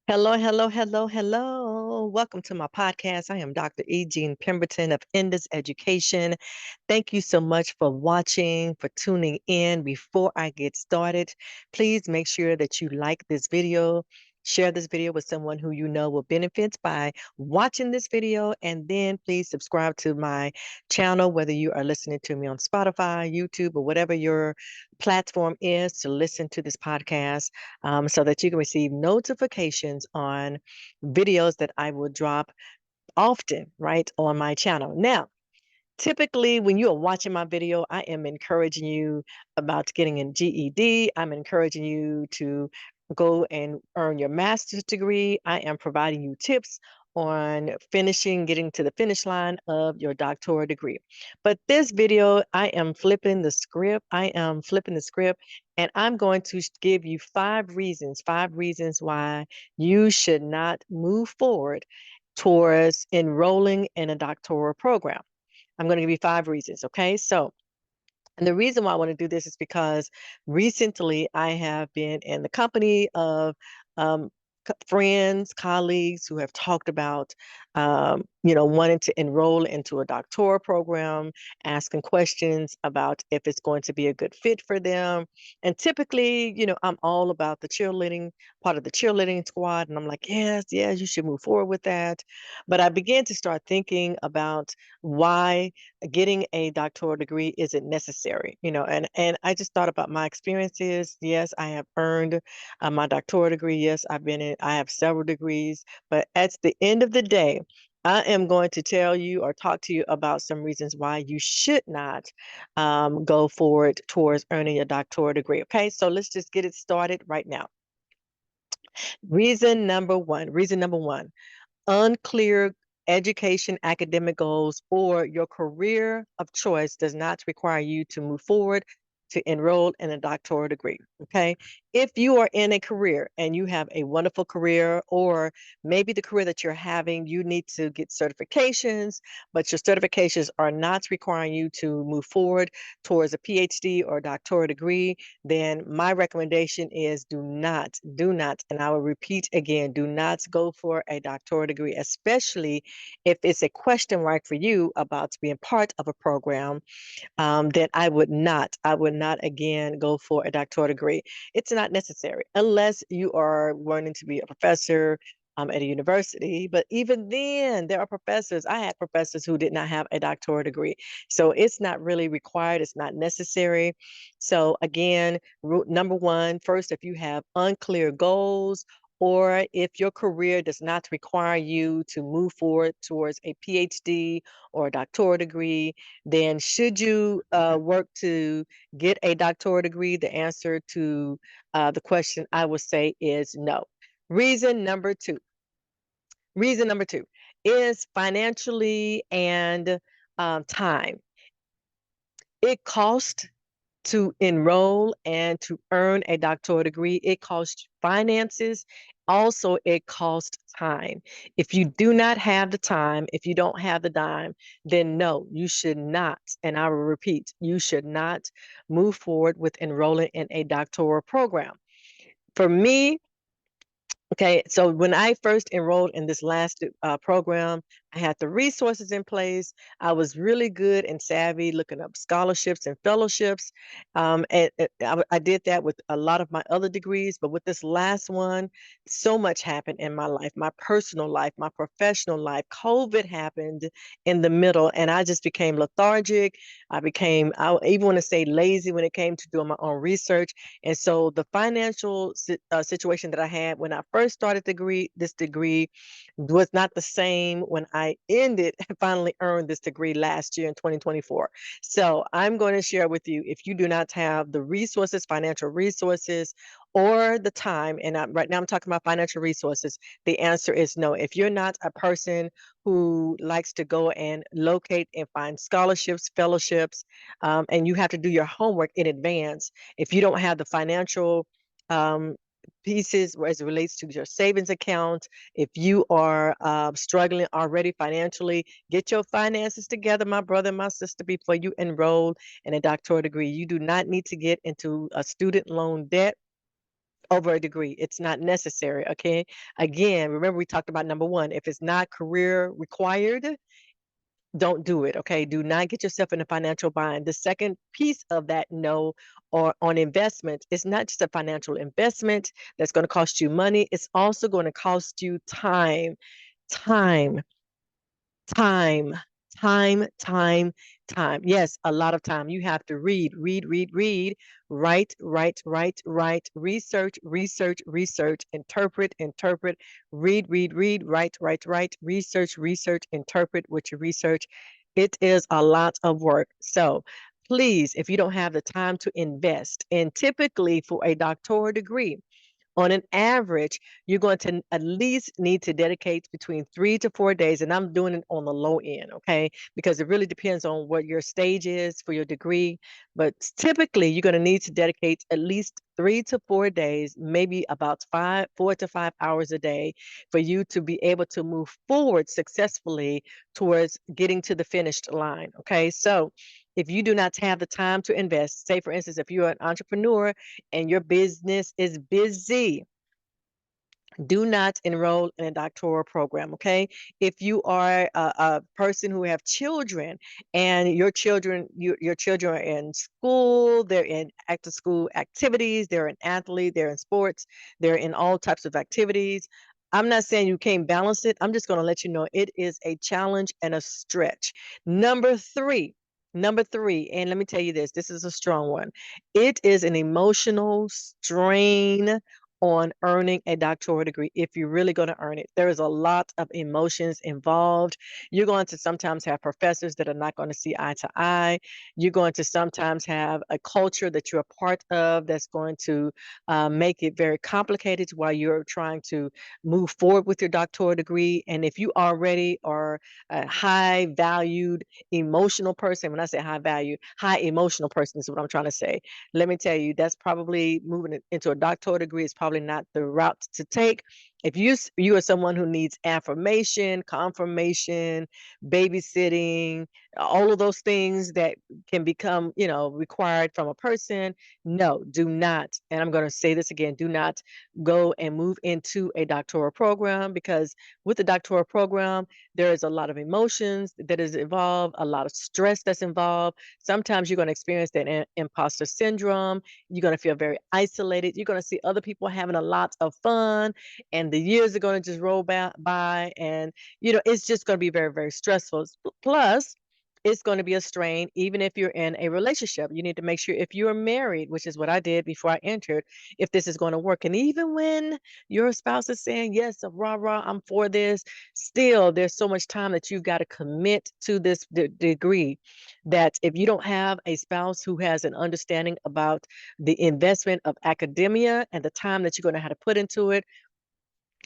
Hello, hello, hello, hello. Welcome to my podcast. I am Dr. E. Jean Pemberton of Enda's Education. Thank you so much for watching, for tuning in. Before I get started, please make sure that you like this video, share this video with someone who you know will benefit by watching this video, and then please subscribe to my channel, whether you are listening to me on Spotify, YouTube, or whatever your platform is to listen to this podcast, so that you can receive notifications on videos that I will drop often, right, on my channel. Now, typically, when you are watching my video, I am encouraging you about getting a GED. I'm encouraging you to go and earn your master's degree. I am providing you tips on finishing, getting to the finish line of your doctoral degree. But this video, I am flipping the script. And I'm going to give you five reasons why you should not move forward towards enrolling in a doctoral program. I'm going to give you five reasons. Okay. And the reason why I want to do this is because recently I have been in the company of um, friends, colleagues who have talked about, wanting to enroll into a doctoral program, asking questions about if it's going to be a good fit for them. And typically, I'm all about the cheerleading, part of the cheerleading squad. And I'm like, yes, yes, you should move forward with that. But I began to start thinking about why getting a doctoral degree isn't necessary, and I just thought about my experiences. Yes, I have earned my doctoral degree. Yes, I have several degrees, but at the end of the day, I am going to tell you or talk to you about some reasons why you should not go forward towards earning a doctoral degree. Okay, so let's just get it started right now. Reason number one, unclear education academic goals or your career of choice does not require you to move forward to enroll in a doctoral degree. Okay. If you are in a career and you have a wonderful career, or maybe the career that you're having, you need to get certifications, but your certifications are not requiring you to move forward towards a PhD or a doctoral degree, then my recommendation is do not, and I will repeat again, do not go for a doctoral degree, especially if it's a question mark for you about being part of a program. Then I would not again go for a doctoral degree. It's not necessary unless you are wanting to be a professor at a university. But even then, there are professors. I had professors who did not have a doctoral degree. So it's not really required. It's not necessary. So again, number one, first, if you have unclear goals, or if your career does not require you to move forward towards a PhD or a doctoral degree, then should you work to get a doctoral degree? The answer to the question, I would say, is no. Reason number two. Reason number two is financially and time. It costs to enroll and to earn a doctoral degree. It costs finances. Also, it costs time. If you do not have the time, if you don't have the dime, then no, you should not. And I will repeat, you should not move forward with enrolling in a doctoral program. For me, okay, so when I first enrolled in this last program, I had the resources in place. I was really good and savvy looking up scholarships and fellowships. I did that with a lot of my other degrees, but with this last one, so much happened in my life, my personal life, my professional life. COVID happened in the middle, and I just became lethargic. I even want to say lazy when it came to doing my own research. And so the financial situation that I had when I first started this degree was not the same when I ended and finally earned this degree last year in 2024. So I'm going to share with you, if you do not have the resources, financial resources, or the time, and right now I'm talking about financial resources, the answer is no. If you're not a person who likes to go and locate and find scholarships, fellowships, and you have to do your homework in advance, if you don't have the financial um, pieces as it relates to your savings account, if you are struggling already financially, get your finances together, my brother and my sister, before you enroll in a doctoral degree. You do not need to get into a student loan debt over a degree. It's not necessary. Okay. Again, remember we talked about number one. If it's not career required, don't do it. Okay. Do not get yourself in a financial bind. The second piece of that no or on investment, it's not just a financial investment that's going to cost you money. It's also going to cost you time, time, time, time. Yes, a lot of time. You have to read, write, research, interpret, read, write, research, interpret what you research. It is a lot of work. So please, if you don't have the time to invest, and typically for a doctoral degree, on an average, you're going to at least need to dedicate between 3 to 4 days. And I'm doing it on the low end, okay? Because it really depends on what your stage is for your degree. But typically, you're going to need to dedicate at least 3 to 4 days, maybe about 4 to 5 hours a day for you to be able to move forward successfully towards getting to the finished line, okay? So if you do not have the time to invest, say for instance, if you're an entrepreneur and your business is busy, do not enroll in a doctoral program. Okay. If you are a person who have children and your children are in school, they're in after school activities, they're an athlete, they're in sports, they're in all types of activities. I'm not saying you can't balance it. I'm just going to let you know it is a challenge and a stretch. Number three, and let me tell you this is a strong one. It is an emotional strain on earning a doctoral degree if you're really going to earn it. There is a lot of emotions involved. You're going to sometimes have professors that are not going to see eye to eye. You're going to sometimes have a culture that you're a part of that's going to make it very complicated while you're trying to move forward with your doctoral degree. And if you already are a high valued emotional person, when I say high value, high emotional person is what I'm trying to say. Let me tell you, that's probably moving into a doctoral degree is probably not the route to take. If you are someone who needs affirmation, confirmation, babysitting, all of those things that can become, required from a person, no, do not. And I'm going to say this again, do not go and move into a doctoral program, because with the doctoral program, there is a lot of emotions that is involved, a lot of stress that's involved. Sometimes you're going to experience that imposter syndrome. You're going to feel very isolated. You're going to see other people having a lot of fun, and the years are going to just roll by, and it's just going to be very, very stressful. Plus, it's going to be a strain even if you're in a relationship. You need to make sure, if you're married, which is what I did before I entered, if this is going to work. And even when your spouse is saying, yes, rah, rah, I'm for this, still there's so much time that you've got to commit to this degree, that if you don't have a spouse who has an understanding about the investment of academia and the time that you're going to have to put into it,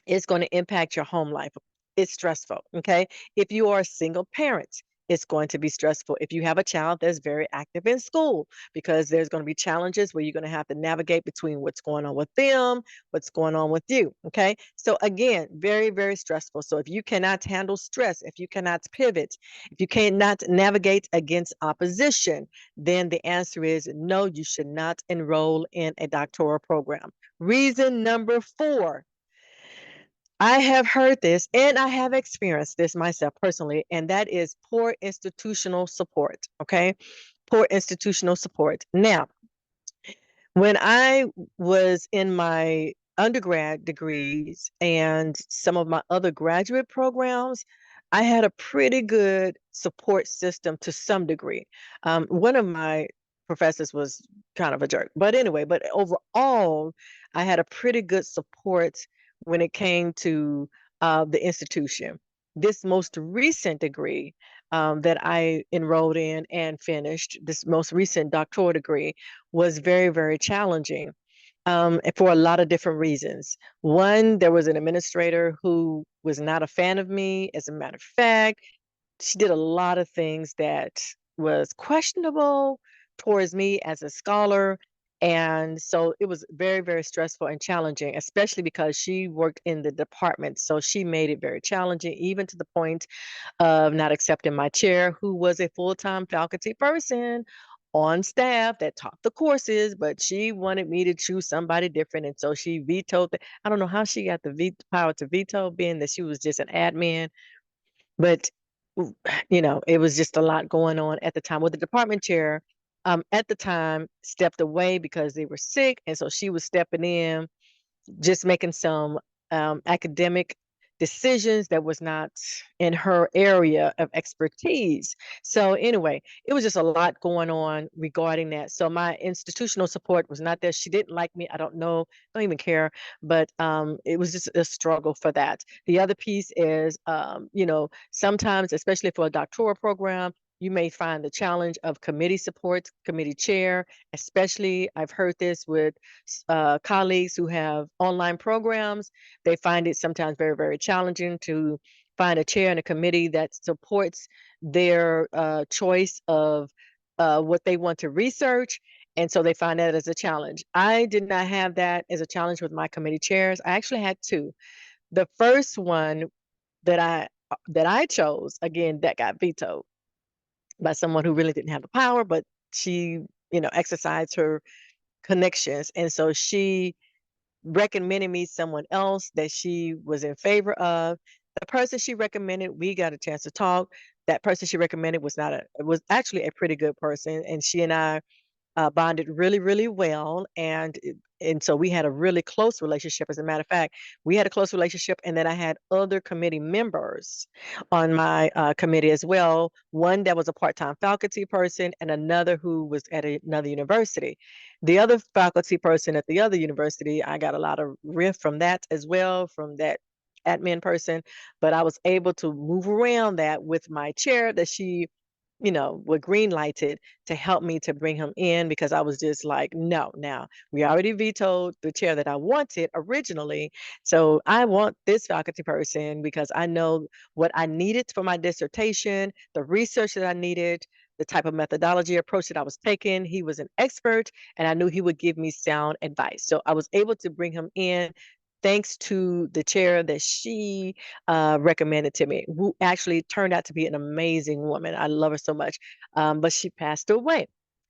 it's going to impact your home life. It's stressful. Okay. If you are a single parent, it's going to be stressful. If you have a child that's very active in school, because there's going to be challenges where you're going to have to navigate between what's going on with them, what's going on with you. Okay. So again, very, very stressful. So if you cannot handle stress, if you cannot pivot, if you cannot navigate against opposition, then the answer is no, you should not enroll in a doctoral program. Reason number 4, I have heard this and I have experienced this myself personally, and that is poor institutional support. Okay. Poor institutional support. Now, when I was in my undergrad degrees and some of my other graduate programs, I had a pretty good support system to some degree. One of my professors was kind of a jerk, but anyway, but overall, I had a pretty good support when it came to the institution. This most recent degree that I enrolled in and finished, this most recent doctoral degree, was very, very challenging, and for a lot of different reasons. One, there was an administrator who was not a fan of me. As a matter of fact, she did a lot of things that was questionable towards me as a scholar. And so it was very, very stressful and challenging, especially because she worked in the department. So she made it very challenging, even to the point of not accepting my chair, who was a full-time faculty person on staff that taught the courses, but she wanted me to choose somebody different. And so she vetoed that. I don't know how she got the power to veto, being that she was just an admin. But, it was just a lot going on at the time. Well, the department chair at the time stepped away because they were sick. And so she was stepping in, just making some academic decisions that was not in her area of expertise. So anyway, it was just a lot going on regarding that. So my institutional support was not there. She didn't like me. I don't know, don't even care. But it was just a struggle for that. The other piece is, sometimes, especially for a doctoral program, you may find the challenge of committee support, committee chair, especially I've heard this with colleagues who have online programs. They find it sometimes very, very challenging to find a chair in a committee that supports their choice of what they want to research. And so they find that as a challenge. I did not have that as a challenge with my committee chairs. I actually had two. The first one that I chose, again, that got vetoed by someone who really didn't have the power, but she, exercised her connections. And so she recommended me someone else that she was in favor of. The person she recommended, we got a chance to talk. That person she recommended was actually a pretty good person, and she and I bonded really, really well, and so we had a really close relationship. As a matter of fact, we had a close relationship, and then I had other committee members on my committee as well. One that was a part-time faculty person, and another who was at another university. The other faculty person at the other university, I got a lot of riff from that as well, from that admin person, but I was able to move around that with my chair that she would green lighted to help me to bring him in, because I was just like, no, now we already vetoed the chair that I wanted originally. So I want this faculty person because I know what I needed for my dissertation, the research that I needed, the type of methodology approach that I was taking. He was an expert, and I knew he would give me sound advice. So I was able to bring him in thanks to the chair that she recommended to me, who actually turned out to be an amazing woman. I love her so much. But she passed away.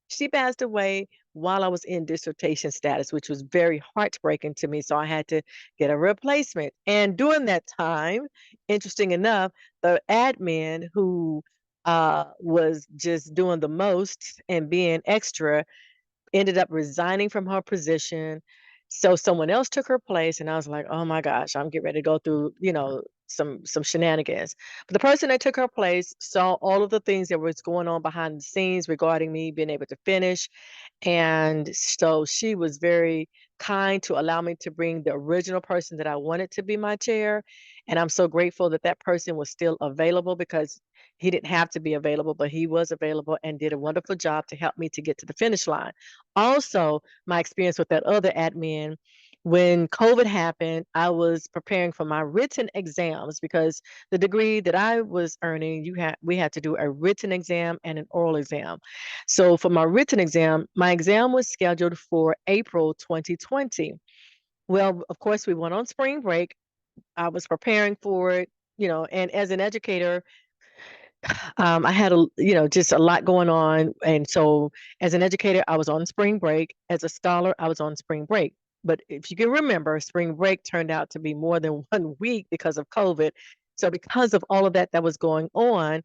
She passed away while I was in dissertation status, which was very heartbreaking to me. So I had to get a replacement. And during that time, interesting enough, the admin who was just doing the most and being extra ended up resigning from her position. So someone else took her place, and I was like, "Oh my gosh, I'm getting ready to go through, some shenanigans." But the person that took her place saw all of the things that was going on behind the scenes regarding me being able to finish, and so she was very kind to allow me to bring the original person that I wanted to be my chair. And I'm so grateful that that person was still available, because he didn't have to be available, but he was available and did a wonderful job to help me to get to the finish line. Also, my experience with that other admin, when COVID happened, I was preparing for my written exams, because the degree that I was earning, we had to do a written exam and an oral exam. So for my written exam, my exam was scheduled for April 2020. Well, of course, we went on spring break. I was preparing for it, and as an educator, I had just a lot going on. And so as an educator, I was on spring break. As a scholar, I was on spring break. But if you can remember, spring break turned out to be more than 1 week because of COVID. So because of all of that was going on,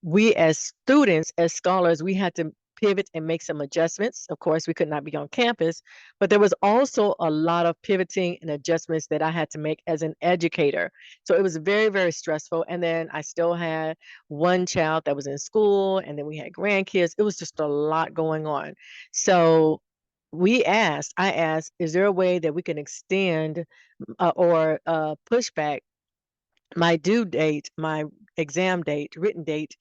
we as students, as scholars, we had to pivot and make some adjustments. Of course, we could not be on campus, but there was also a lot of pivoting and adjustments that I had to make as an educator. So it was very, very stressful. And then I still had one child that was in school, and then we had grandkids. It was just a lot going on. So I asked, is there a way that we can extend or push back my due date, my exam date, written date?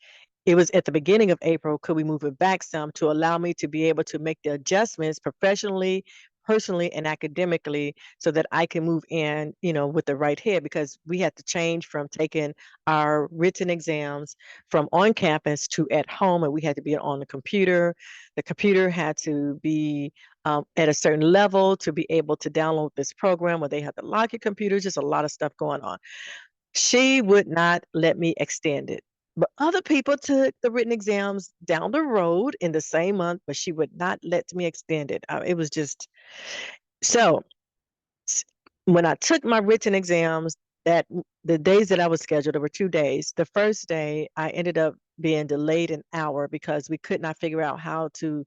It was at the beginning of April. Could we move it back some to allow me to be able to make the adjustments professionally, personally, and academically, so that I can move in, with the right head? Because we had to change from taking our written exams from on campus to at home, and we had to be on the computer. The computer had to be at a certain level to be able to download this program, where they had to lock your computer. Just a lot of stuff going on. She would not let me extend it. But other people took the written exams down the road in the same month, but she would not let me extend it. It was just so when I took my written exams, that the days that I was scheduled, there were 2 days. The first day, I ended up being delayed an hour because we could not figure out how to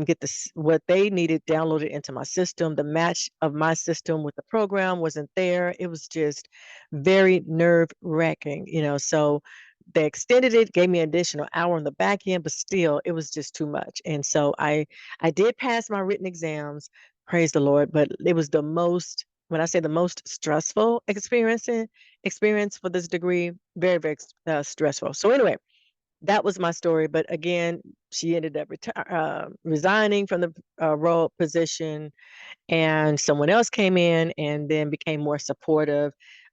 get this what they needed downloaded into my system. The match of my system with the program wasn't there. It was just very nerve wracking, So they extended it, gave me an additional hour on the back end, but still, it was just too much. And so I did pass my written exams, praise the Lord, but it was the most. When I say the most stressful experience for this degree, very, very stressful. So anyway, that was my story. But again, she ended up resigning from the role position, and someone else came in and then became more supportive.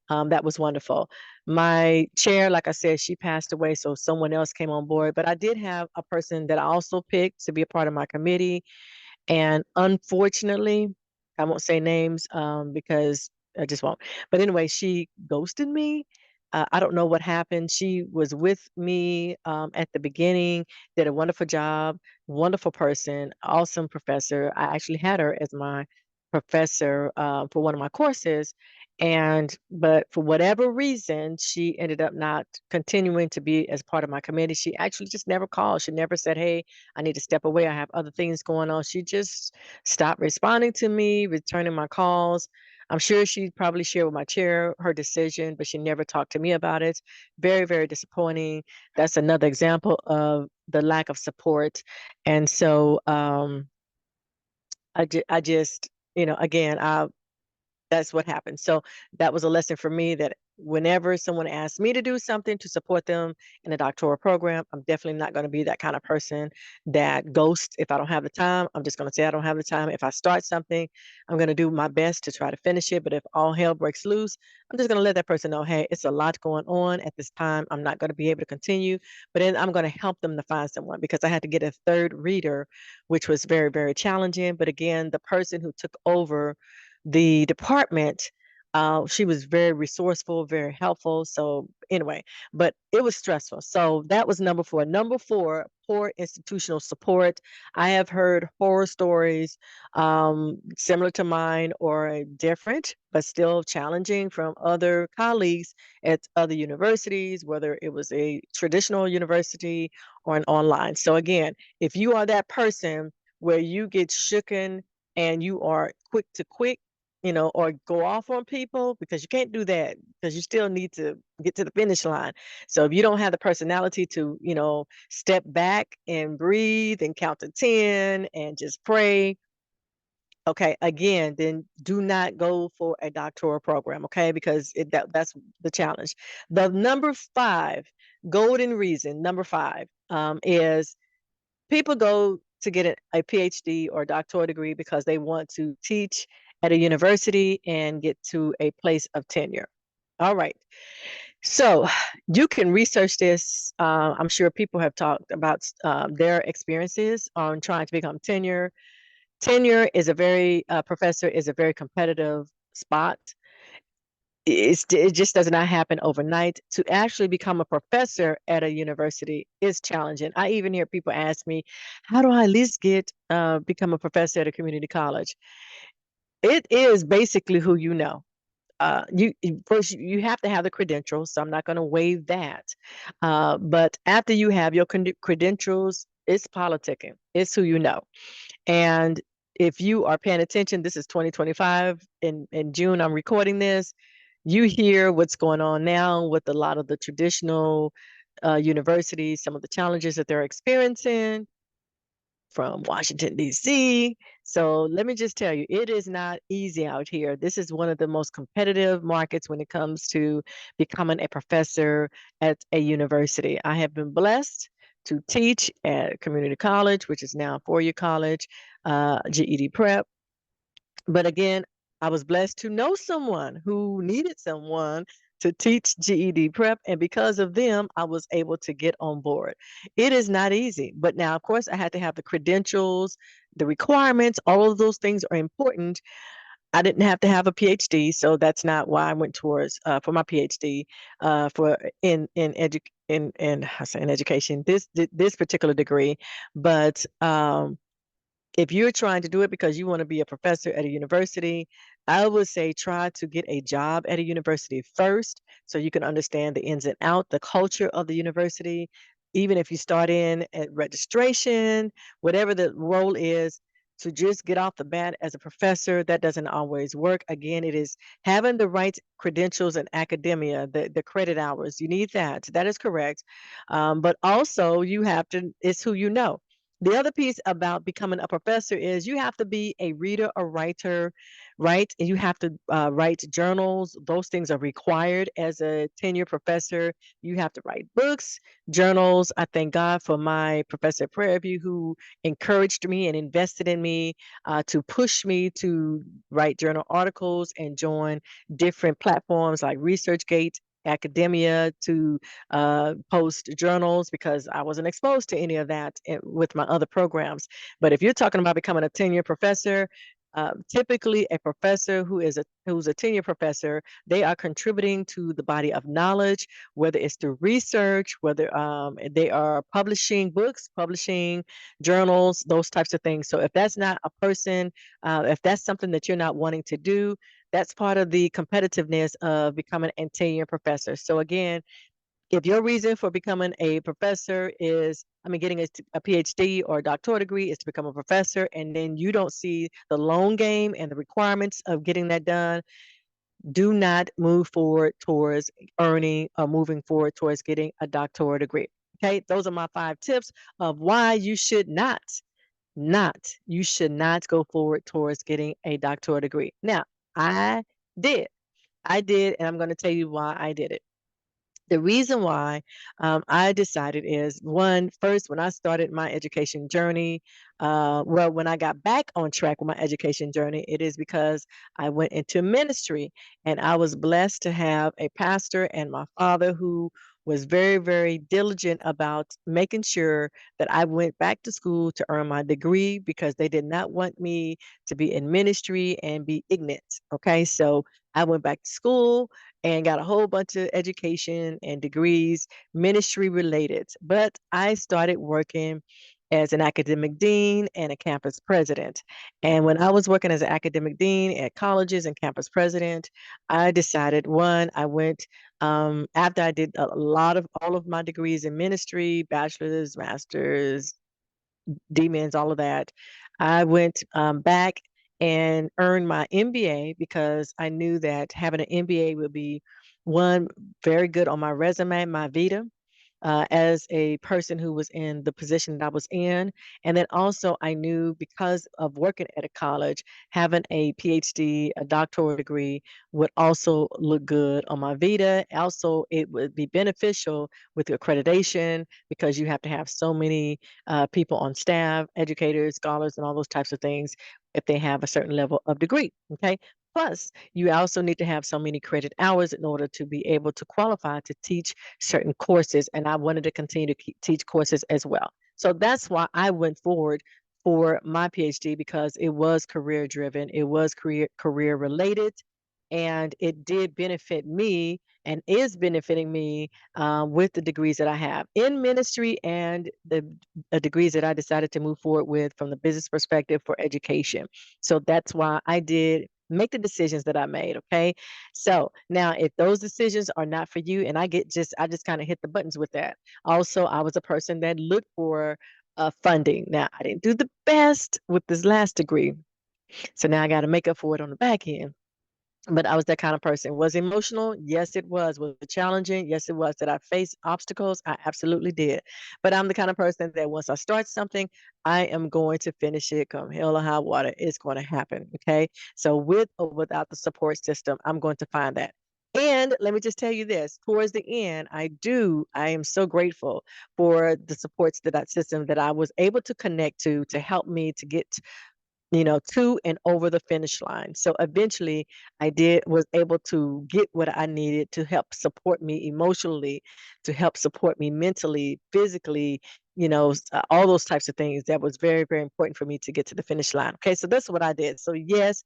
That was wonderful. My chair, like I said, she passed away, so someone else came on board. But I did have a person that I also picked to be a part of my committee. And unfortunately, I won't say names because I just won't. But anyway, she ghosted me. I don't know what happened. She was with me at the beginning, did a wonderful job, wonderful person, awesome professor. I actually had her as my professor for one of my courses. But for whatever reason, she ended up not continuing to be as part of my committee. She actually just never called. She never said, "Hey, I need to step away. I have other things going on." She just stopped responding to me, returning my calls. I'm sure she probably shared with my chair her decision, but she never talked to me about it. Very, very disappointing. That's another example of the lack of support. And so I just, again, that's what happened. So that was a lesson for me that whenever someone asks me to do something to support them in a doctoral program, I'm definitely not going to be that kind of person that ghosts. If I don't have the time, I'm just going to say I don't have the time. If I start something, I'm going to do my best to try to finish it. But if all hell breaks loose, I'm just going to let that person know, hey, it's a lot going on at this time. I'm not going to be able to continue, but then I'm going to help them to find someone because I had to get a third reader, which was very, very challenging. But again, the person who took over the department, she was very resourceful, very helpful. So anyway, but it was stressful. So that was number four. Number four, poor institutional support. I have heard horror stories similar to mine or different, but still challenging from other colleagues at other universities, whether it was a traditional university or an online. So again, if you are that person where you get shooken and you are quick to quit, or go off on people, because you can't do that because you still need to get to the finish line. So if you don't have the personality to, step back and breathe and count to 10 and just pray, okay, again, then do not go for a doctoral program, okay? Because that's the challenge. The number five, golden reason, number five, is people go to get a PhD or doctoral degree because they want to teach at a university and get to a place of tenure. All right. So you can research this. I'm sure people have talked about their experiences on trying to become tenure. Tenure is professor is a very competitive spot. It just does not happen overnight. To actually become a professor at a university is challenging. I even hear people ask me, how do I at least become a professor at a community college? It is basically who you know. First you have to have the credentials, so I'm not going to waive that. But after you have your credentials, it's politicking. It's who you know. And if you are paying attention, this is 2025. In June, I'm recording this. You hear what's going on now with a lot of the traditional universities, some of the challenges that they're experiencing from Washington, D.C. So let me just tell you, it is not easy out here. This is one of the most competitive markets when it comes to becoming a professor at a university. I have been blessed to teach at community college, which is now a four-year college, GED prep. But again, I was blessed to know someone who needed someone to teach GED prep. And because of them, I was able to get on board. It is not easy. But now, of course, I had to have the credentials, the requirements, all of those things are important. I didn't have to have a PhD, so that's not why I went towards for my PhD I say in education, this particular degree, but if you're trying to do it because you want to be a professor at a university, I would say try to get a job at a university first so you can understand the ins and out, the culture of the university. Even if you start in at registration, whatever the role is, to just get off the bat as a professor, that doesn't always work. Again, it is having the right credentials in academia, the credit hours. You need that. That is correct. But also, you have to, it's who you know. The other piece about becoming a professor is you have to be a reader, a writer, right? And you have to write journals. Those things are required as a tenure professor. You have to write books, journals. I thank God for my professor at Prairie View who encouraged me and invested in me to push me to write journal articles and join different platforms like ResearchGate, academia, to post journals, because I wasn't exposed to any of that with my other programs. But if you're talking about becoming a tenure professor, typically a professor who's a tenure professor, they are contributing to the body of knowledge, whether it's through research, whether they are publishing books, publishing journals, those types of things. So if that's not a person, if that's something that you're not wanting to do, that's part of the competitiveness of becoming a tenure professor. So again, if your reason for becoming a professor is, I mean, getting a PhD or a doctoral degree is to become a professor, and then you don't see the long game and the requirements of getting that done, do not move forward towards earning or moving forward towards getting a doctoral degree. Okay, those are my 5 tips of why you should you should not go forward towards getting a doctoral degree. Now, I did. I did, and I'm going to tell you why I did it. The reason why I decided is one, first, when I started my education journey, well, when I got back on track with my education journey, it is because I went into ministry, and I was blessed to have a pastor and my father who was very, very diligent about making sure that I went back to school to earn my degree because they did not want me to be in ministry and be ignorant. Okay, so I went back to school and got a whole bunch of education and degrees, ministry related. But I started working as an academic dean and a campus president. And when I was working as an academic dean at colleges and campus president, I decided one, I went after I did a lot of all of my degrees in ministry, bachelor's, master's, demons, all of that. I went back and earned my MBA because I knew that having an MBA would be one, very good on my resume, my Vita, as a person who was in the position that I was in. And then also, I knew because of working at a college, having a PhD, a doctoral degree would also look good on my Vita. Also, it would be beneficial with accreditation because you have to have so many people on staff, educators, scholars, and all those types of things if they have a certain level of degree. Okay. Plus, you also need to have so many credit hours in order to be able to qualify to teach certain courses, and I wanted to continue to teach courses as well. So that's why I went forward for my PhD, because it was career driven, it was career related, and it did benefit me and is benefiting me with the degrees that I have in ministry and the degrees that I decided to move forward with from the business perspective for education. So that's why I did make the decisions that I made. Okay. So now if those decisions are not for you, and I just kind of hit the buttons with that. Also, I was a person that looked for funding. Now, I didn't do the best with this last degree. So now I got to make up for it on the back end, but I was that kind of person. Was emotional? Yes, it was. Was it challenging? Yes, it was. Did I face obstacles? I absolutely did. But I'm the kind of person that once I start something, I am going to finish it come hell or high water. It's going to happen. Okay. So with or without the support system, I'm going to find that. And let me just tell you this, towards the end, I am so grateful for the supports that system that I was able to connect to help me to get to and over the finish line. So eventually was able to get what I needed to help support me emotionally, to help support me mentally, physically, all those types of things. That was very, very important for me to get to the finish line. Okay, so that's what I did. So yes,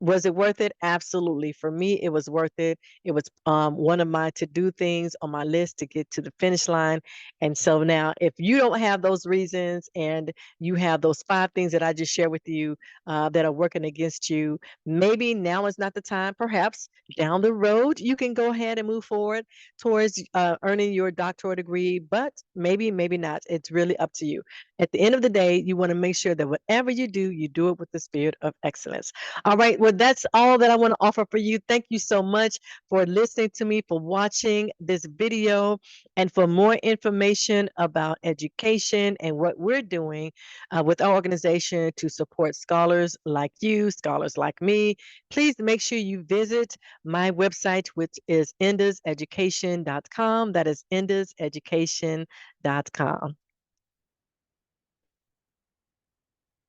Was it worth it? Absolutely. For me, it was worth it. It was one of my to-do things on my list to get to the finish line. And so now, if you don't have those reasons and you have those 5 things that I just shared with you that are working against you, maybe now is not the time. Perhaps down the road, you can go ahead and move forward towards earning your doctoral degree, but maybe not. It's really up to you. At the end of the day, you want to make sure that whatever you do it with the spirit of excellence. All right. Well, that's all that I want to offer for you. Thank you so much for listening to me, for watching this video. And for more information about education and what we're doing with our organization to support scholars like you, scholars like me, please make sure you visit my website, which is endaseducation.com. That is endaseducation.com.